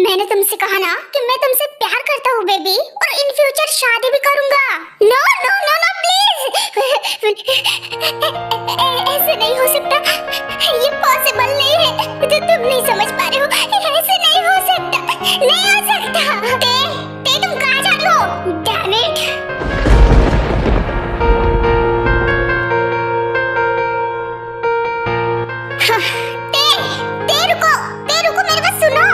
मैंने तुमसे कहा ना कि मैं तुमसे प्यार करता हूँ बेबी, और इन फ्यूचर शादी भी करूंगा। No no no no please, ऐसे नहीं हो सकता, ये पॉसिबल नहीं है। तो तुम नहीं समझ पा रहे हो, ऐसे नहीं हो सकता, नहीं हो सकता। ते तुम कहाँ जा रहे हो? Damn it. ते रुको, मेरी बात सुनो।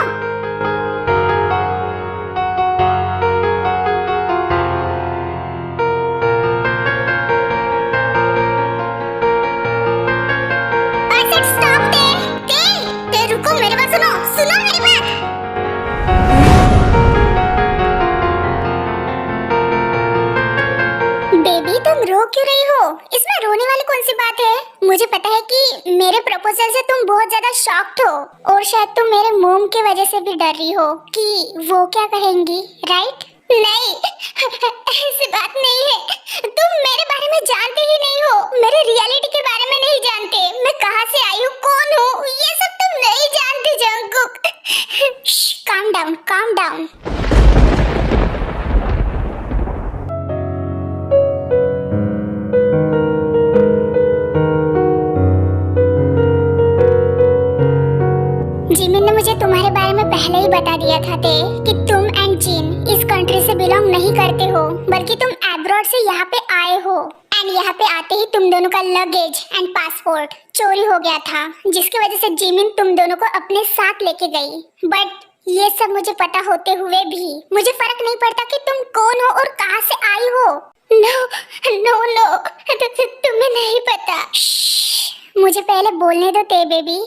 रुको, मेरी बात सुनो, सुनो मेरी बात। बेबी तुम रो क्यों रही हो? इसमें रोने वाली कौन सी बात है? मुझे पता है कि मेरे प्रपोजल से तुम बहुत ज्यादा शॉक्ड हो, और शायद तुम मेरे मोम की वजह से भी डर रही हो कि वो क्या कहेंगी, राइट? नहीं, ऐसी बात नहीं है। तुम मेरे बारे में जानते ही नहीं हो, मेरे रियलिटी के बारे में नहीं जानते, मैं कहाँ से आई हूँ, कौन हूँ, ये सब तुम नहीं जानते Jungkook. Calm down, calm down. Jimin ने मुझे तुम्हारे बारे में पहले ही बता दिया था कि तुम एंड जिन इस कंट्री से बिलोंग नहीं करते हो, बल्कि तुम अब्रॉड से यहाँ पे आए हो। एंड यहाँ पे आते ही तुम दोनों का लगेज एंड पासपोर्ट चोरी हो गया था, जिसकी वजह से जिमिन तुम दोनों को अपने साथ लेके गई। बट ये सब मुझे पता होते हुए भी मुझे फर्क नहीं पड़ता कि तुम कौन हो और कहाँ से आई हो। नो नो नो, तुम्हें नहीं पता। मुझे पहले बोलने दो ते बेबी।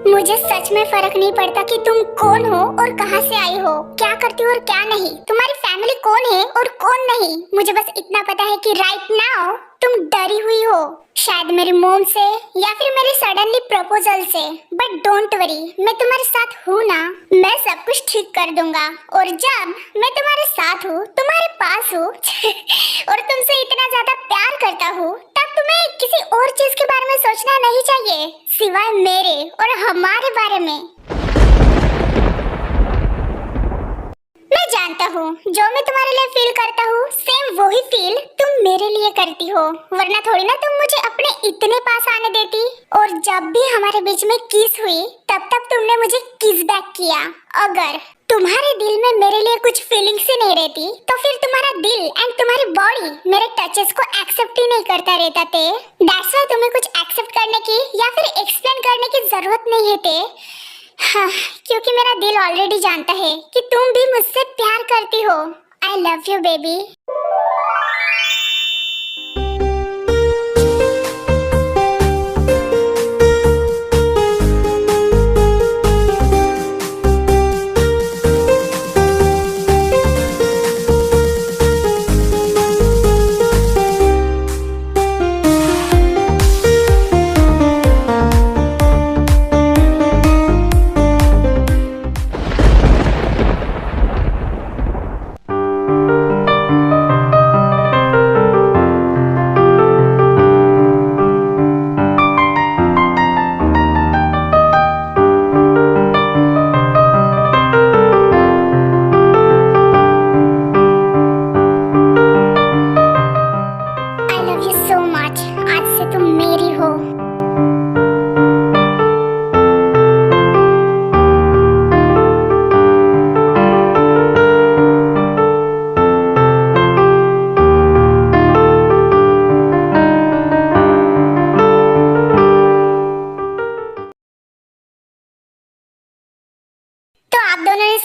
मुझे सच में फर्क नहीं पड़ता कि तुम कौन हो और कहाँ से आई हो, क्या करती हो और क्या नहीं, तुम्हारी फैमिली कौन है और कौन नहीं। मुझे बस इतना पता है कि राइट नाउ तुम डरी हुई हो, शायद मेरी मोम से या फिर मेरे सडनली प्रपोजल से। बट डोंट वरी, मैं तुम्हारे साथ हूँ ना, मैं सब कुछ ठीक कर दूंगा। और जब मैं तुम्हारे साथ हूँ, तुम्हारे पास हूँ और तुमसे इतना ज्यादा प्यार करता हूँ, तब तुम्हें किसी और चीज के बारे में सोचना नहीं चाहिए सिवाय मेरे और हमारे बारे में। मैं जानता हूँ जो मैं तुम्हारे लिए फील करता हूँ, सेम वही फील तुम मेरे लिए करती हो, वरना थोड़ी ना तुम मुझे अपने इतने पास आने देती। और जब भी हमारे बीच में किस हुई, तब तक तुमने मुझे किस बैक किया। अगर तुम्हारे दिल में मेरे लिए कुछ फीलिंग्स ही नहीं रहती, तो फिर तुम्हारा दिल एंड तुम्हारी बॉडी मेरे टचेस को एक्सेप्ट ही नहीं करता रहता थे। दैट्स व्हाई तुम्हें कुछ एक्सेप्ट करने की या फिर एक्सप्लेन करने की जरूरत नहीं है थे। हाँ, क्योंकि मेरा दिल ऑलरेडी जानता है कि तुम भी मुझसे प्यार करती हो। I love you baby.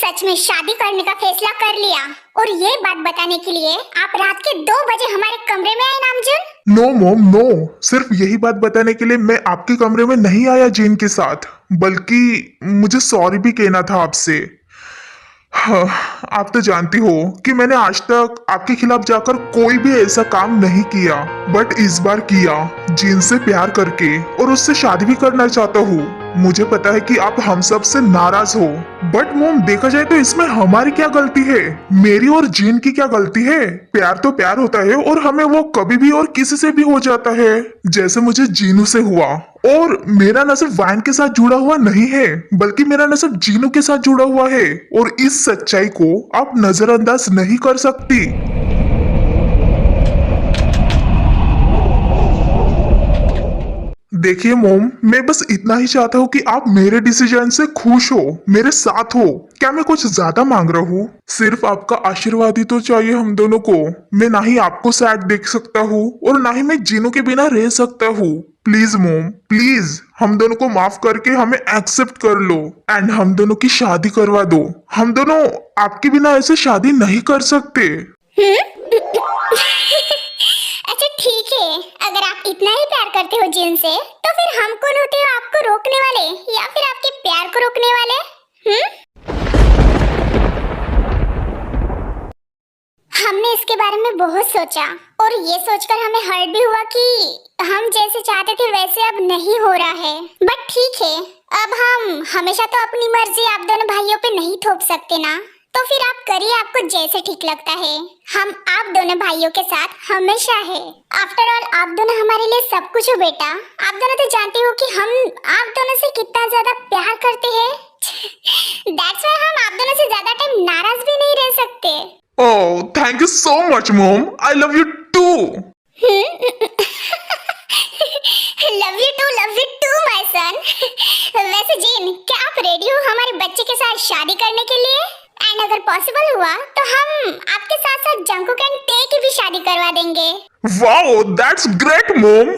सच में शादी करने का फैसला कर लिया, और ये बात बताने के लिए आप रात के 2 बजे हमारे कमरे में आए नामजुन। नो मॉम नो, सिर्फ यही बात बताने के लिए मैं आपके कमरे में नहीं आया जिन के साथ, बल्कि मुझे सॉरी भी कहना था आपसे। हाँ, आप तो जानती हो कि मैंने आज तक आपके खिलाफ जाकर कोई भी ऐसा काम नहीं किया, बट इस बार किया, जिन से प्यार करके और उससे शादी भी करना चाहता हूँ। मुझे पता है कि आप हम सब से नाराज हो, बट मोम देखा जाए तो इसमें हमारी क्या गलती है? मेरी और जीन की क्या गलती है? प्यार तो प्यार होता है और हमें वो कभी भी और किसी से भी हो जाता है, जैसे मुझे जीनू से हुआ। और मेरा नसीब वाइन के साथ जुड़ा हुआ नहीं है, बल्कि मेरा नसीब जीनू के साथ जुड़ा हुआ है, और इस सच्चाई को आप नजरअंदाज नहीं कर सकती। देखिए मोम, मैं बस इतना ही चाहता हूँ कि आप मेरे डिसीजन से खुश हो, मेरे साथ हो। क्या मैं कुछ ज्यादा मांग रहा हूँ? सिर्फ आपका आशीर्वाद ही तो चाहिए हम दोनों को। मैं ना ही आपको सैड देख सकता हूँ और ना ही मैं जीनू के बिना रह सकता हूँ। प्लीज मोम, प्लीज हम दोनों को माफ करके हमें एक्सेप्ट कर लो एंड हम दोनों की शादी करवा दो। हम दोनों आपके बिना ऐसे शादी नहीं कर सकते। अच्छा ठीक है, अगर आप इतना ही प्यार करते हो जिन से, तो फिर हम कौन होते हो आपको रोकने वाले, या फिर आपके प्यार को रोकने वाले? हमने इसके बारे में बहुत सोचा, और ये सोचकर हमें हर्ट भी हुआ कि हम जैसे चाहते थे वैसे अब नहीं हो रहा है। बट ठीक है, अब हम हमेशा तो अपनी मर्जी आप दोनों भाइयों पे नहीं थोप सकते ना, तो फिर आप करिए आपको जैसे ठीक लगता है। हम आप दोनों भाइयों के साथ हमेशा है। आफ्टर ऑल आप दोनों हमारे लिए सब कुछ हो बेटा। आप दोनों तो जानते हो कि हम आप दोनों से कितना ज्यादा प्यार करते हैं। दैट्स व्हाई हम आप दोनों से ज्यादा टाइम नाराज भी नहीं रह सकते। Oh, thank you so much mom, I love you too. Love you too my son. वैसे जीन, क्या आप रेडी हो हमारे बच्चे के साथ शादी करने के लिए? एंड अगर पॉसिबल हुआ तो हम आपके साथ साथ जंकुक एंड टे की भी शादी करवा देंगे। Wow, that's great mom.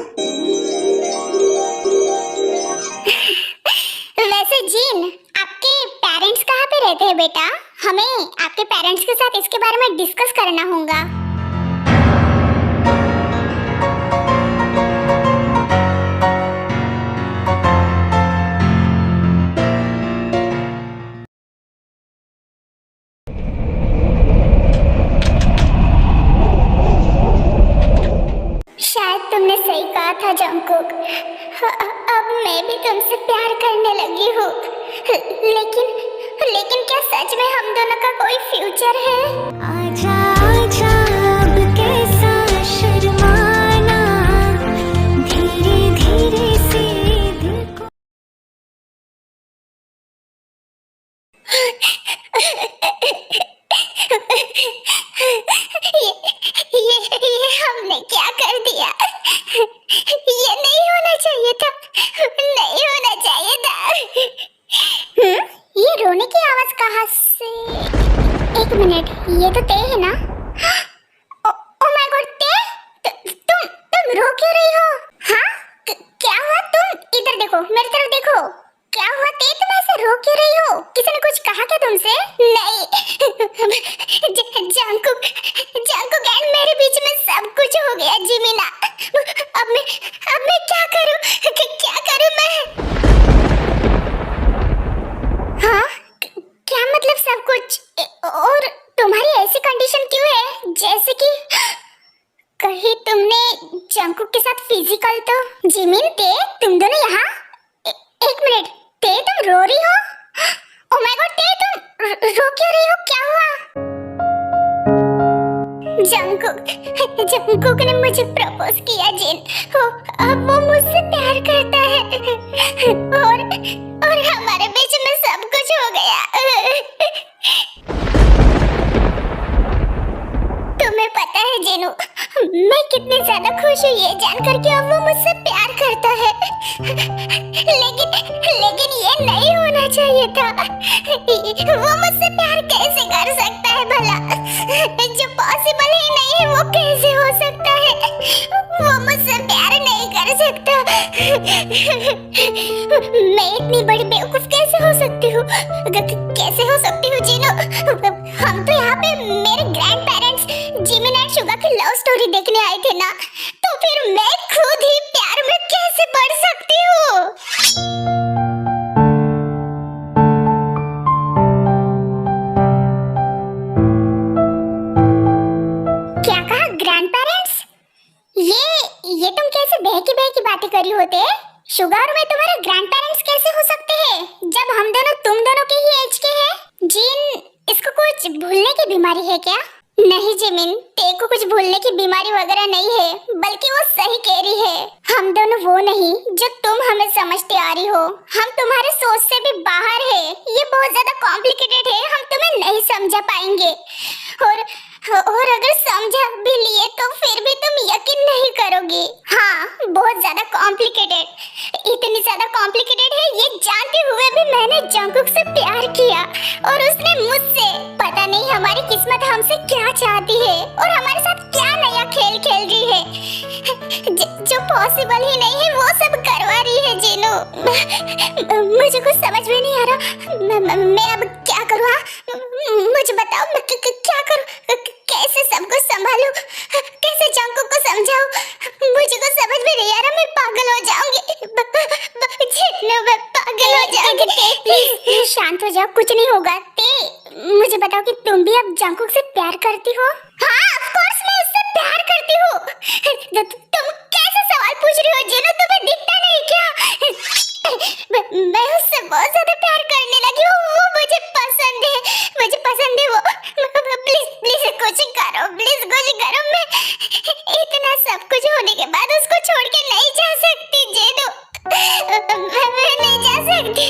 वैसे जीन, आपके पेरेंट्स कहाँ पे रहते हैं बेटा? हमें आपके पेरेंट्स के साथ इसके बारे में डिस्कस करना होगा। शायद तुमने सही कहा था जंकुक, अब मैं भी तुमसे प्यार करने लगी हूँ। लेकिन लेकिन क्या सच में हम दोनों का कोई फ्यूचर है? आजा आजा अब कैसा शर्माना, धीरे धीरे से दिल को। ये हमने क्या कर दिया? ये नहीं होना चाहिए था, नहीं होना चाहिए था। ये रोने की आवाज कहाँ से? एक मिनट, ये तो ते है ना? ओ माय गॉड ते, तुम रो क्यों रही हो? हाँ, क्या हुआ? तुम इधर देखो, मेरी तरफ देखो। क्या हुआ ते, तुम ऐसे रो क्यों रही हो? किसी ने कुछ कहा क्या तुमसे? नहीं। जंकुक एंड मेरे बीच में सब कुछ हो गया जिमिना। अब मैं क्या करूं? क्या करूं मैं? हाँ, क्या मतलब सब कुछ? और तुम्हारी ऐसी कंडीशन क्यों है जैसे कि कहीं तुमने जंकुक के साथ फिजिकल? तो जिमिन ते, तुम दोनों यहाँ? एक मिनट ते, तुम रो रही हो? ओह माय गॉड ते, तुम रो क्यों रही हो? क्या हुआ? जंकुक ने मुझे प्रपोज किया जिन। अब वो मुझसे प्यार करता है और हमारे बीच में सब कुछ हो गया। तुम्हें पता है जिनू, मैं कितनी ज्यादा खुश हूँ ये जानकर कि अब वो मुझसे प्यार करता है। लेकिन ये नहीं होना चाहिए था। वो मुझसे प्यार कैसे कर सकता है भला? जो पॉसिबल ही नहीं है वो कैसे हो सकता है? वो मुझसे प्यार नहीं कर सकता। मैं इतनी बड़ी बेवकूफ कैसे हो सकती हूँ? कैसे हो सकती हूँ जीनू? हम तो यहाँ पे मेरे grand parents Jimin and Suga की लव स्टोरी देखने आए थे ना, तो फिर मैं खुद ही प्यार में कैसे पड़ सकती हूँ? क्या कहा ग्रैंड पेरेंट्स? ये तुम कैसे बहकी बहकी बातें करी होते? शुगर में तुम्हारे ग्रैंड पेरेंट्स कैसे हो सकते हैं जब हम दोनों तुम दोनों के ही एज के हैं? जिन, इसको कुछ भूलने की बीमारी है क्या? नहीं जिमिन, तेरे को कुछ भूलने की बीमारी वगैरह नहीं है, बल्कि वो सही कह रही है। हम दोनों वो नहीं जो तुम हमें समझते आ रही हो। हम तुम्हारे सोच से भी बाहर है। ये बहुत ज्यादा कॉम्प्लिकेटेड है, हम तुम्हें नहीं समझा पाएंगे। और अगर समझा भी लिए तो फिर भी तुम यकीन नहीं करोगे। हाँ, बहुत ज्यादा कॉम्प्लिकेटेड, इतनी ज्यादा कॉम्प्लिकेटेड है ये जानते हुए भी मैंने जंगकुक से प्यार किया और उसने मुझसे। पता नहीं हमारी किस्मत हमसे क्या चाहती है और हमारे साथ क्या नया खेल खेल रही है जो पॉसिबल ही नहीं है वो सब करवा रही है जीनू। मुझे कुछ समझ में नहीं आ रहा। मैं अब क्या करूँ? मुझे बताओ मैं क्या करूँ? कैसे सबको संभालूं? कैसे जंगकुक को समझाऊं? मुझे कुछ समझ में नहीं आ रहा। मैं पागल हो जाऊंगी। मैं पागल हो जाऊंगी। प्लीज शांत हो जाओ, कुछ नहीं होगा। मुझे बताओ कि तुम भी अब जंगकुक से प्यार करती हो? हाँ, ऑफ कोर्स मैं उससे प्यार करती हूँ। तुम कैसे सवाल पूछ रही हो जीनू? तुम्हें दिखता नहीं क्या? मैं उससे बहुत ज्यादा प्यार करने लगी हूँ। वो मुझे पसंद है, मुझे पसंद है वो। प्लीज प्लीज कुछ करो, प्लीज कुछ करो। मैं इतना सब कुछ होने के बाद उसको छोड़ के नहीं जा सकती जीनू। मैं नहीं जा सकती।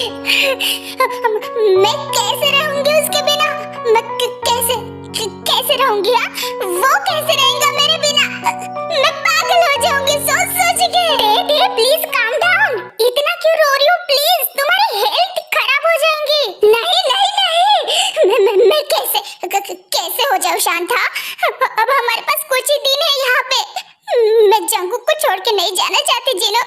मैं कैसे रहूंगी उसके बिना? मैं कैसे रहूंगी? हाँ, वो कैसे रहेगा मेरे बिना? मैं पागल हो जाऊंगी सोच सोच के। Please calm down. इतना क्यों रो रही हो? प्लीज, तुम्हारी हेल्थ खराब हो जाएंगी। नहीं नहीं नहीं, मैं कैसे हो जाऊं शांता? अब हमारे पास कुछ ही दिन है यहाँ पे। मैं जंगकुक को छोड़ के नहीं जाना चाहती जीनू।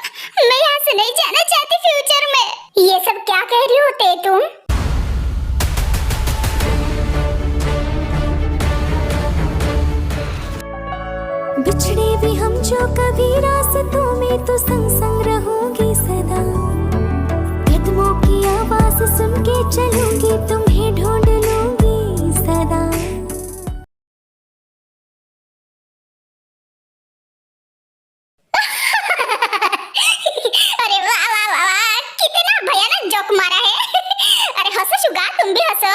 मैं यहाँ से नहीं जाना चाहती फ्यूचर में। ये सब क्या कह रही होते तुम? बिछड़े भी हम जो कभी रास्तों में तो संग संग रहोगे सदा। कदमों की आवाज सुन के चलूंगी, तुम्हें ढूंढ लूंगी सदा। अरे वाह वाह वाह वाह, कितना भयानक जोक मारा है। अरे हंसो शुगा, तुम भी हंसो।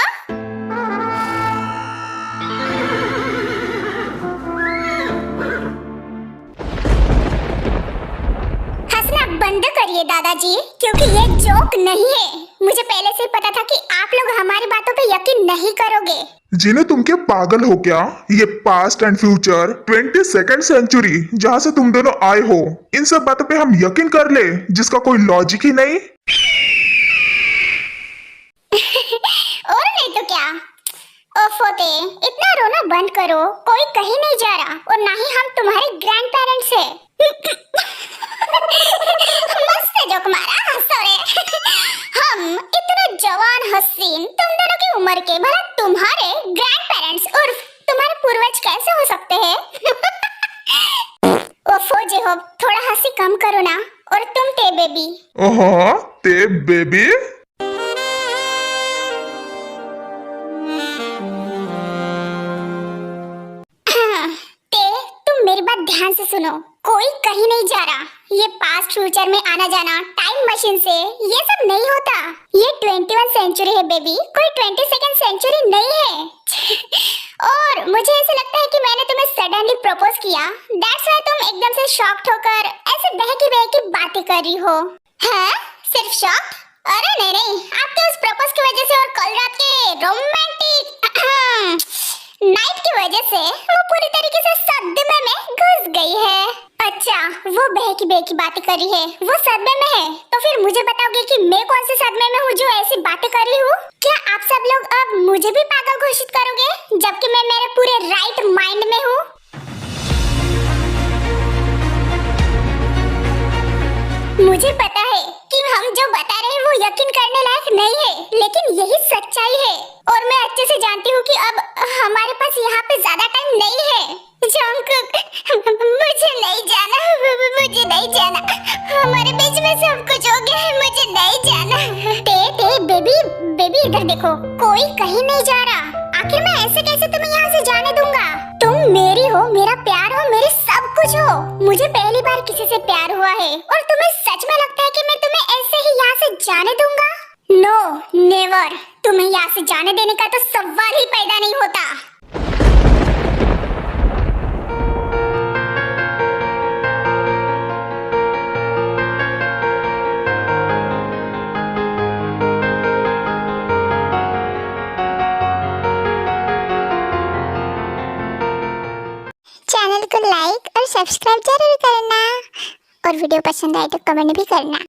हंसना बंद करिए दादाजी, क्योंकि ये जोक नहीं है। मुझे पहले से ही पता था कि आप लोग हमारी बातों पे यकीन नहीं करोगे। जिन्हें तुम क्या पागल हो क्या? ये past and future 22nd century जहाँ से तुम दोनों आए हो, इन सब बातों पे हम यकीन कर ले जिसका कोई लॉजिक ही नहीं। और नहीं तो क्या? ओफोते, इतना रोना बंद करो। कोई कहीं नहीं जा रहा और ना ही हम तुम्हारे ग्रैंड पेरेंट्स हैं। मस्त जोक मारा, सॉरी। हम इतने जवान हसीन, तुम दोनों की उम्र के, भला तुम्हारे ग्रैंड पेरेंट्स और तुम्हारे पूर्वज कैसे हो सकते हैं? ओफो जेहो, थोड़ा हंसी कम करो ना। और तुम ते बेबी। ओहो, ते बेबी? तुम मेरी बात ध्यान से सुनो। कोई कहीं नहीं जा रहा। ये पास्ट फ्यूचर में आना जाना टाइम मशीन से ये सब नहीं होता। ये 21 सेंचुरी है बेबी, कोई 22nd सेंचुरी नहीं है। और मुझे ऐसा लगता है कि मैंने तुम्हें सडनली प्रपोज किया, दैट्स व्हाई तुम एकदम से शॉक्ड होकर ऐसे बहकी बहकी बातें कर रही हो। हैं? सिर्फ शॉक? अरे नहीं नहीं, आपके उस प्रपोज की वजह से और कल रात के रोमांटिक नाइट की वजह से वो पूरी तरीके से सदमे में घुस गई है। अच्छा, वो बहकी बहकी बातें कर रही है, वो सदमे में है। तो फिर मुझे बताओगे कि मैं कौन से सदमे में हूँ जो ऐसी बातें कर रही हूँ? क्या आप सब लोग अब मुझे भी पागल घोषित करोगे, जबकि मैं मेरे पूरे राइट माइंड में हूँ? मुझे पता है कि हम जो बता रहे हैं वो यकीन करने लायक नहीं है, लेकिन यही सच्चाई है। और मैं अच्छे से जानती हूँ कि अब हमारे पास यहाँ पे ज्यादा टाइम नहीं है। जंगकुक, मुझे नहीं जाना, मुझे नहीं जाना। हमारे बीच में सब कुछ हो गया है, मुझे नहीं जाना। ते बेबी इधर देखो, कोई कहीं नहीं जा रहा। आखिर मैं ऐसे कैसे तुम्हें यहाँ से जाने दूंगा? तो मुझे पहली बार किसी से प्यार हुआ है और तुम्हें सच में लगता है कि मैं तुम्हें ऐसे ही यहाँ से जाने दूंगा? नो नेवर, तुम्हें यहाँ से जाने देने का तो सवाल ही पैदा नहीं होता। चैनल को लाइक और सब्सक्राइब जरूर करना और वीडियो पसंद आए तो कमेंट भी करना।